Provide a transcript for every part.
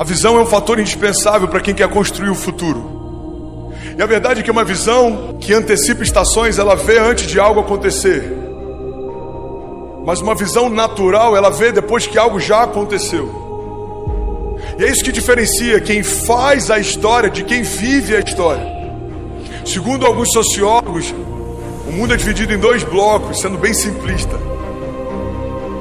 A visão é um fator indispensável para quem quer construir o futuro. E a verdade é que uma visão que antecipa estações, ela vê antes de algo acontecer. Mas uma visão natural, ela vê depois que algo já aconteceu. E é isso que diferencia quem faz a história de quem vive a história. Segundo alguns sociólogos, o mundo é dividido em dois blocos, sendo bem simplista.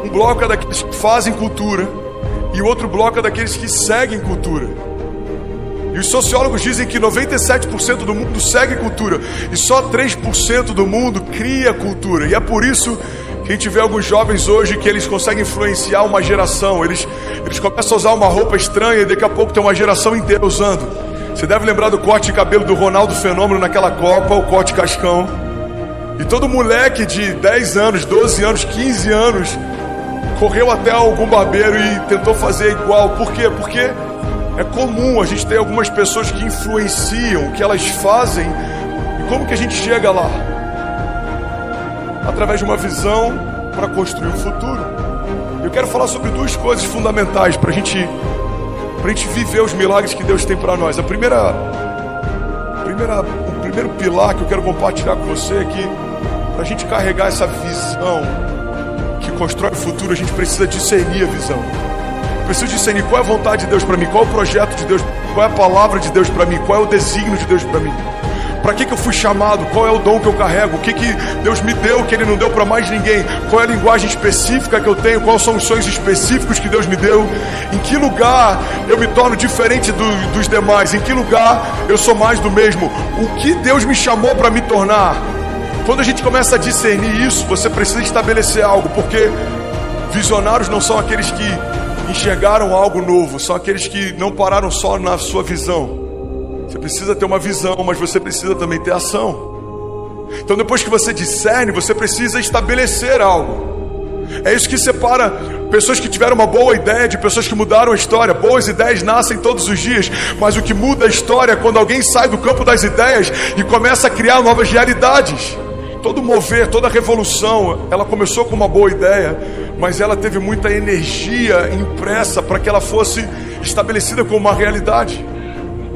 Um bloco é daqueles que fazem cultura e o outro bloco é daqueles que seguem cultura. E os sociólogos dizem que 97% do mundo segue cultura e só 3% do mundo cria cultura. E é por isso que a gente vê alguns jovens hoje que eles conseguem influenciar uma geração. Eles começam a usar uma roupa estranha e daqui a pouco tem uma geração inteira usando. Você deve lembrar do corte de cabelo do Ronaldo Fenômeno naquela Copa, o corte cascão. E todo moleque de 10 anos, 12 anos, 15 anos correu até algum barbeiro e tentou fazer igual. Por quê? Porque é comum a gente ter algumas pessoas que influenciam o que elas fazem. E como que a gente chega lá? Através de uma visão para construir o futuro. Eu quero falar sobre duas coisas fundamentais para a gente viver os milagres que Deus tem para nós. O primeiro pilar que eu quero compartilhar com você é que para a gente carregar essa visão que constrói o futuro, a gente precisa discernir a visão. Eu preciso discernir qual é a vontade de Deus para mim, qual é o projeto de Deus, qual é a palavra de Deus para mim, qual é o desígnio de Deus para mim. Para que eu fui chamado? Qual é o dom que eu carrego? O que Deus me deu que Ele não deu para mais ninguém? Qual é a linguagem específica que eu tenho? Quais são os sonhos específicos que Deus me deu? Em que lugar eu me torno diferente dos demais? Em que lugar eu sou mais do mesmo? O que Deus me chamou para me tornar? Quando a gente começa a discernir isso, você precisa estabelecer algo, porque visionários não são aqueles que enxergaram algo novo, são aqueles que não pararam só na sua visão. Você precisa ter uma visão, mas você precisa também ter ação. Então depois que você discerne, você precisa estabelecer algo. É isso que separa pessoas que tiveram uma boa ideia de pessoas que mudaram a história. Boas ideias nascem todos os dias, mas o que muda a história é quando alguém sai do campo das ideias e começa a criar novas realidades. Todo mover, toda revolução, ela começou com uma boa ideia, mas ela teve muita energia impressa para que ela fosse estabelecida como uma realidade.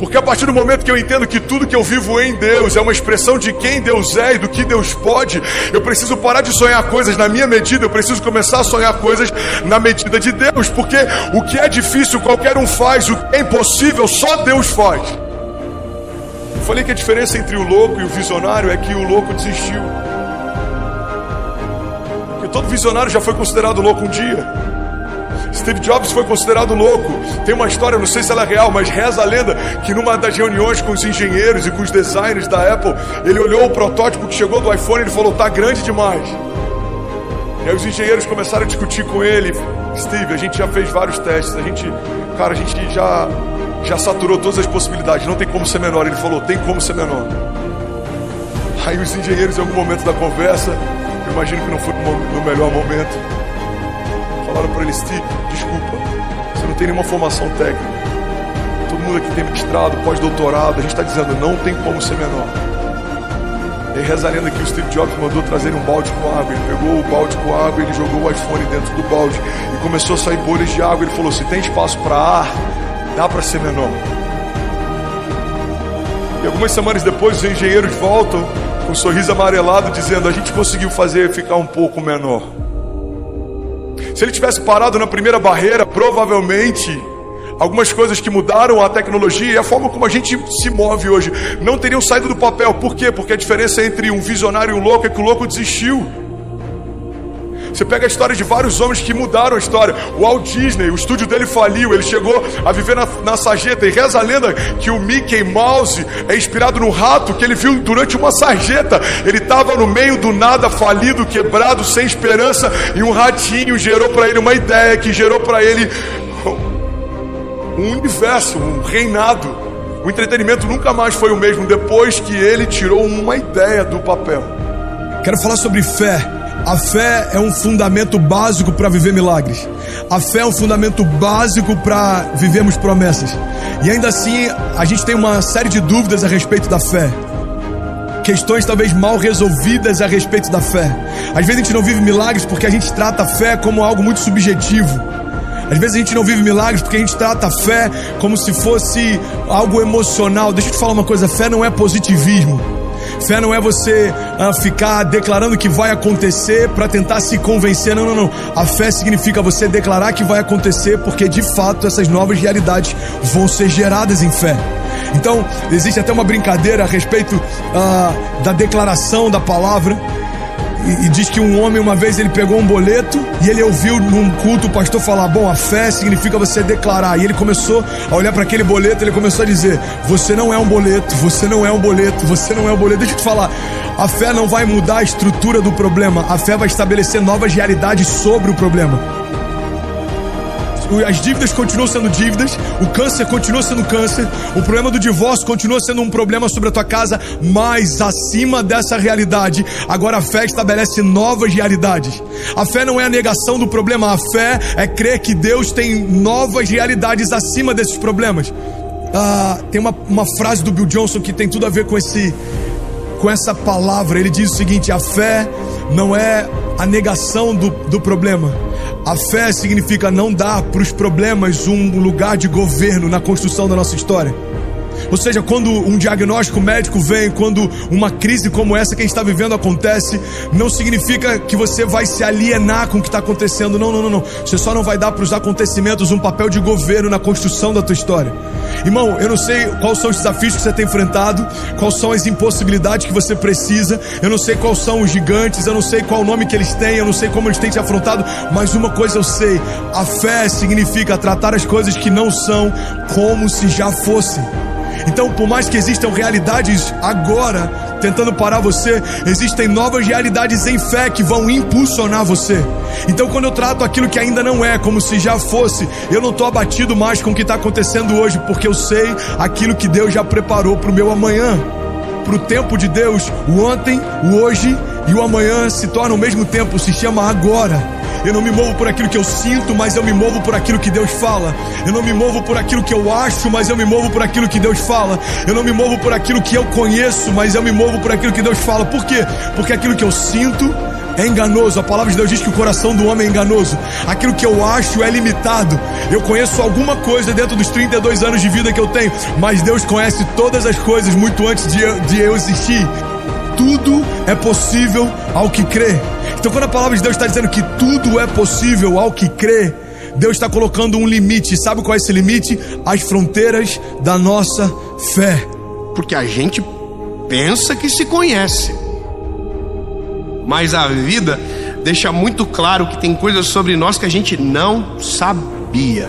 Porque a partir do momento que eu entendo que tudo que eu vivo em Deus é uma expressão de quem Deus é e do que Deus pode, eu preciso parar de sonhar coisas na minha medida, eu preciso começar a sonhar coisas na medida de Deus. Porque o que é difícil qualquer um faz, o que é impossível só Deus faz. Eu falei que a diferença entre o louco e o visionário é que o louco desistiu. Porque todo visionário já foi considerado louco um dia. Steve Jobs foi considerado louco. Tem uma história, não sei se ela é real, mas reza a lenda que numa das reuniões com os engenheiros e com os designers da Apple, ele olhou o protótipo que chegou do iPhone e ele falou: tá grande demais. E aí os engenheiros começaram a discutir com ele: Steve, a gente já fez vários testes, a gente já saturou todas as possibilidades, não tem como ser menor. Ele falou: tem como ser menor. Aí os engenheiros, em algum momento da conversa, eu imagino que não foi no melhor momento, falaram para ele: Steve, desculpa, você não tem nenhuma formação técnica, todo mundo aqui tem mestrado, pós-doutorado, a gente está dizendo não tem como ser menor. E aí reza a lenda que o Steve Jobs mandou trazer um balde com água. Ele pegou o balde com água, ele jogou o iPhone dentro do balde e começou a sair bolhas de água. Ele falou: se tem espaço para ar, dá para ser menor. E algumas semanas depois os engenheiros voltam com um sorriso amarelado dizendo: a gente conseguiu fazer ficar um pouco menor. Se ele tivesse parado na primeira barreira, provavelmente algumas coisas que mudaram a tecnologia e a forma como a gente se move hoje não teriam saído do papel. Por quê? Porque a diferença entre um visionário e um louco é que o louco desistiu. Você pega a história de vários homens que mudaram a história. O Walt Disney, o estúdio dele faliu, ele chegou a viver na sarjeta. E reza a lenda que o Mickey Mouse é inspirado no rato que ele viu durante uma sarjeta. Ele estava no meio do nada, falido, quebrado, sem esperança, e um ratinho gerou para ele uma ideia que gerou para ele um universo, um reinado. O entretenimento nunca mais foi o mesmo depois que ele tirou uma ideia do papel. Quero falar sobre fé. A fé é um fundamento básico para viver milagres. A fé é um fundamento básico para vivermos promessas. E ainda assim, a gente tem uma série de dúvidas a respeito da fé. Questões talvez mal resolvidas a respeito da fé. Às vezes a gente não vive milagres porque a gente trata a fé como algo muito subjetivo. Às vezes a gente não vive milagres porque a gente trata a fé como se fosse algo emocional. Deixa eu te falar uma coisa, fé não é positivismo. Fé não é você ficar declarando que vai acontecer para tentar se convencer. Não, não, não. A fé significa você declarar que vai acontecer porque de fato essas novas realidades vão ser geradas em fé. Então, existe até uma brincadeira a respeito da declaração da palavra. E diz que um homem uma vez ele pegou um boleto e ele ouviu num culto o pastor falar: bom, a fé significa você declarar. E ele começou a olhar para aquele boleto e ele começou a dizer: você não é um boleto, você não é um boleto, você não é um boleto. Deixa eu te falar, a fé não vai mudar a estrutura do problema, a fé vai estabelecer novas realidades sobre o problema. As dívidas continuam sendo dívidas, o câncer continua sendo câncer, o problema do divórcio continua sendo um problema sobre a tua casa, mas acima dessa realidade, agora a fé estabelece novas realidades. A fé não é a negação do problema, a fé é crer que Deus tem novas realidades acima desses problemas. Tem uma frase do Bill Johnson que tem tudo a ver com essa palavra. Ele diz o seguinte: a fé não é a negação do problema. A fé significa não dar para os problemas um lugar de governo na construção da nossa história. Ou seja, quando um diagnóstico médico vem, quando uma crise como essa que a gente está vivendo acontece, não significa que você vai se alienar com o que está acontecendo. Não, não, não, não. Você só não vai dar para os acontecimentos um papel de governo na construção da tua história. Irmão, eu não sei quais são os desafios que você tem enfrentado, quais são as impossibilidades que você precisa, eu não sei quais são os gigantes, eu não sei qual o nome que eles têm, eu não sei como eles têm te afrontado, mas uma coisa eu sei: a fé significa tratar as coisas que não são como se já fossem. Então, por mais que existam realidades agora tentando parar você, existem novas realidades em fé que vão impulsionar você. Então, quando eu trato aquilo que ainda não é como se já fosse, eu não estou abatido mais com o que está acontecendo hoje, porque eu sei aquilo que Deus já preparou para o meu amanhã. Para o tempo de Deus, o ontem, o hoje e o amanhã se tornam ao mesmo tempo, se chama agora. Eu não me movo por aquilo que eu sinto, mas eu me movo por aquilo que Deus fala. Eu não me movo por aquilo que eu acho, mas eu me movo por aquilo que Deus fala. Eu não me movo por aquilo que eu conheço, mas eu me movo por aquilo que Deus fala. Por quê? Porque aquilo que eu sinto é enganoso. A palavra de Deus diz que o coração do homem é enganoso. Aquilo que eu acho é limitado. Eu conheço alguma coisa dentro dos 32 anos de vida que eu tenho, mas Deus conhece todas as coisas muito antes de eu existir. Tudo é possível ao que crê. Então, quando a palavra de Deus está dizendo que tudo é possível ao que crê, Deus está colocando um limite. Sabe qual é esse limite? As fronteiras da nossa fé. Porque a gente pensa que se conhece, mas a vida deixa muito claro que tem coisas sobre nós que a gente não sabia.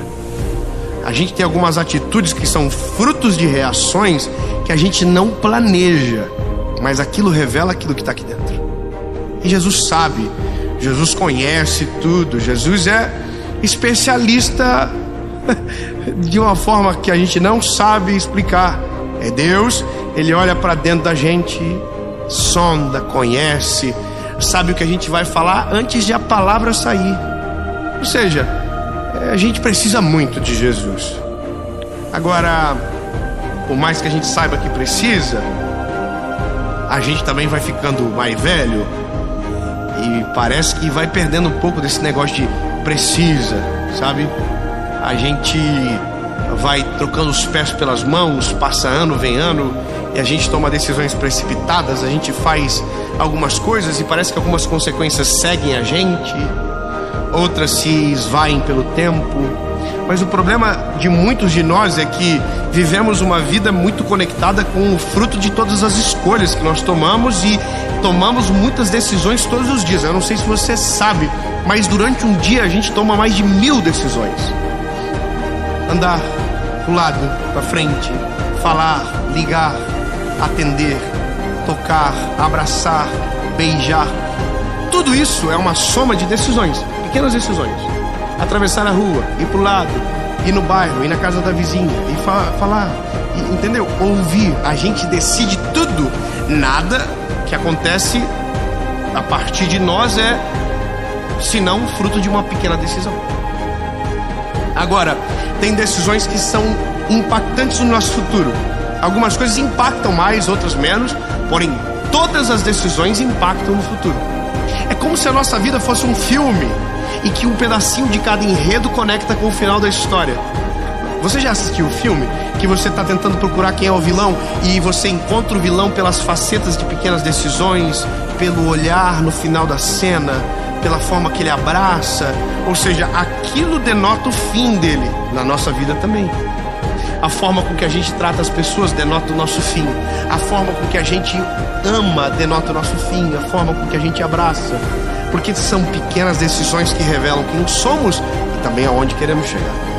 A gente tem algumas atitudes que são frutos de reações que a gente não planeja, mas aquilo revela aquilo que está aqui dentro. E Jesus sabe, Jesus conhece tudo, Jesus é especialista de uma forma que a gente não sabe explicar. É Deus, Ele olha para dentro da gente, sonda, conhece, sabe o que a gente vai falar antes de a palavra sair. Ou seja, a gente precisa muito de Jesus. Agora, por mais que a gente saiba que precisa, a gente também vai ficando mais velho e parece que vai perdendo um pouco desse negócio de precisa, sabe? A gente vai trocando os pés pelas mãos, passa ano, vem ano, e a gente toma decisões precipitadas, a gente faz algumas coisas e parece que algumas consequências seguem a gente, outras se esvaem pelo tempo. Mas o problema de muitos de nós é que vivemos uma vida muito conectada com o fruto de todas as escolhas que nós tomamos, e tomamos muitas decisões todos os dias. Eu não sei se você sabe, mas durante um dia a gente toma mais de 1000 decisões. Andar pro lado, pra frente, falar, ligar, atender, tocar, abraçar, beijar. Tudo isso é uma soma de decisões, pequenas decisões. Atravessar a rua, ir pro lado, ir no bairro, ir na casa da vizinha, e falar, entendeu? Ouvir. A gente decide tudo. Nada que acontece a partir de nós é senão fruto de uma pequena decisão. Agora, tem decisões que são impactantes no nosso futuro. Algumas coisas impactam mais, outras menos, porém todas as decisões impactam no futuro. É como se a nossa vida fosse um filme, e que um pedacinho de cada enredo conecta com o final da história. Você já assistiu o filme que você está tentando procurar quem é o vilão e você encontra o vilão pelas facetas de pequenas decisões, pelo olhar no final da cena, pela forma que ele abraça? Ou seja, aquilo denota o fim dele. Na nossa vida também. A forma com que a gente trata as pessoas denota o nosso fim. A forma com que a gente ama denota o nosso fim. A forma com que a gente abraça. Porque são pequenas decisões que revelam quem somos e também aonde queremos chegar.